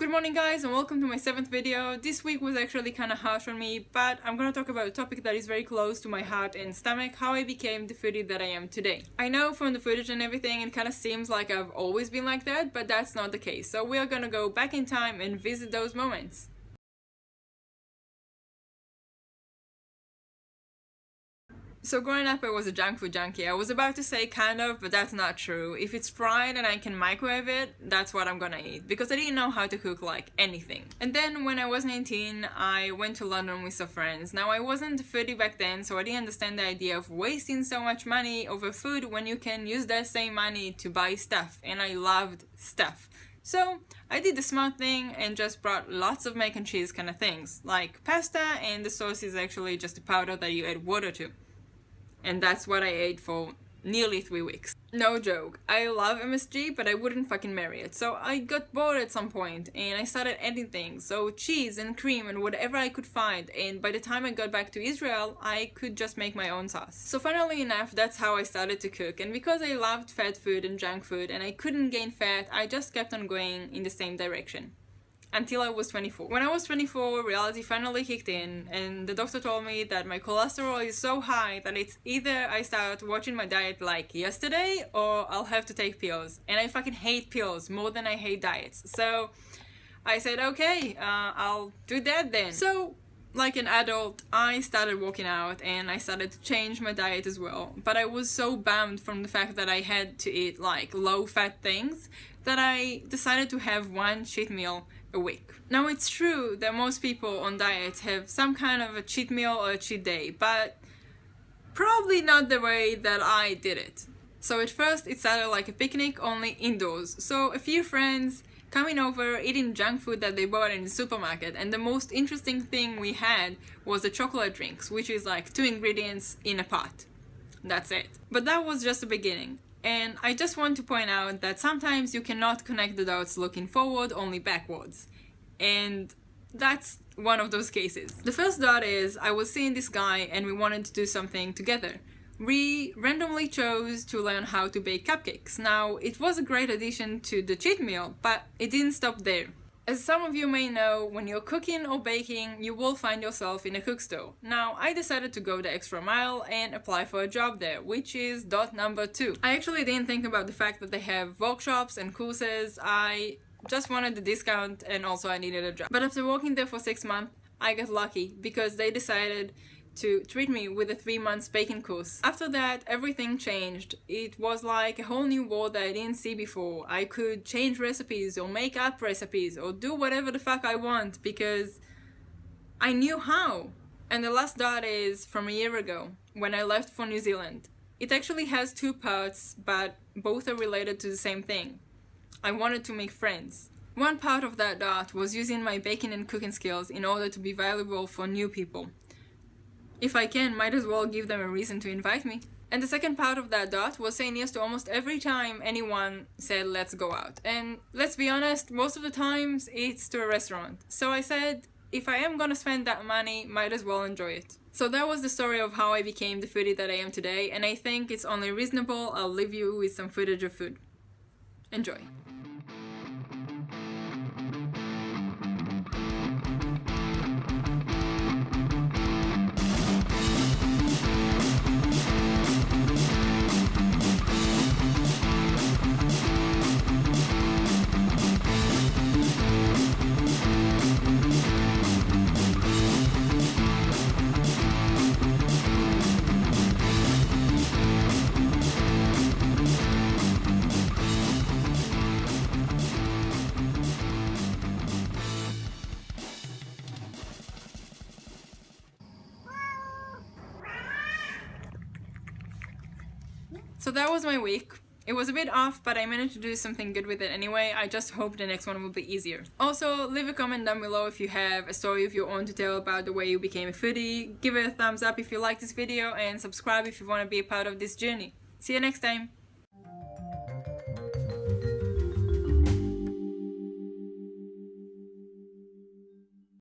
Good morning guys and welcome to my 7th video. This week was actually kinda harsh on me, but I'm gonna talk about a topic that is very close to my heart and stomach, how I became the foodie that I am today. I know from the footage and everything it kinda seems like I've always been like that, but that's not the case. So we are gonna go back in time and visit those moments. So growing up I was a junk food junkie. I was about to say kind of, but that's not true. If it's fried and I can microwave it, that's what I'm gonna eat, because I didn't know how to cook like anything. And then when I was 19, I went to London with some friends. Now I wasn't a foodie back then, so I didn't understand the idea of wasting so much money over food when you can use that same money to buy stuff, and I loved stuff. So I did the smart thing and just brought lots of mac and cheese kind of things, like pasta, and the sauce is actually just a powder that you add water to. And that's what I ate for nearly 3 weeks. No joke. I love MSG, but I wouldn't fucking marry it. So I got bored at some point and I started adding things. So cheese and cream and whatever I could find. And by the time I got back to Israel, I could just make my own sauce. So funnily enough, that's how I started to cook. And because I loved fat food and junk food and I couldn't gain fat, I just kept on going in the same direction. Until I was 24. When I was 24, reality finally kicked in and the doctor told me that my cholesterol is so high that it's either I start watching my diet like yesterday or I'll have to take pills. And I fucking hate pills more than I hate diets. So I said, okay, I'll do that then. So like an adult, I started working out and I started to change my diet as well. But I was so bummed from the fact that I had to eat like low-fat things that I decided to have one cheat meal a week. Now it's true that most people on diets have some kind of a cheat meal or a cheat day, but probably not the way that I did it. So at first it started like a picnic, only indoors. So a few friends coming over, eating junk food that they bought in the supermarket, and the most interesting thing we had was the chocolate drinks, which is like 2 ingredients in a pot. That's it. But that was just the beginning. And I just want to point out that sometimes you cannot connect the dots looking forward, only backwards. And that's one of those cases. The first dot is I was seeing this guy and we wanted to do something together. We randomly chose to learn how to bake cupcakes. Now, it was a great addition to the cheat meal, but it didn't stop there. As some of you may know, when you're cooking or baking, you will find yourself in a cookstore. Now, I decided to go the extra mile and apply for a job there, which is dot number 2. I actually didn't think about the fact that they have workshops and courses. I just wanted the discount and also I needed a job. But after working there for 6 months, I got lucky because they decided to treat me with a 3 months baking course. After that, everything changed. It was like a whole new world that I didn't see before. I could change recipes or make up recipes or do whatever the fuck I want because I knew how. And the last dot is from a year ago when I left for New Zealand. It actually has 2 parts, but both are related to the same thing. I wanted to make friends. One part of that dot was using my baking and cooking skills in order to be valuable for new people. If I can, might as well give them a reason to invite me. And the second part of that dot was saying yes to almost every time anyone said let's go out. And let's be honest, most of the times it's to a restaurant. So I said, if I am gonna spend that money, might as well enjoy it. So that was the story of how I became the foodie that I am today, and I think it's only reasonable I'll leave you with some footage of food. Enjoy. So that was my week. It was a bit off, but I managed to do something good with it anyway. I just hope the next one will be easier. Also, leave a comment down below if you have a story of your own to tell about the way you became a foodie. Give it a thumbs up if you like this video and subscribe if you want to be a part of this journey. See you next time!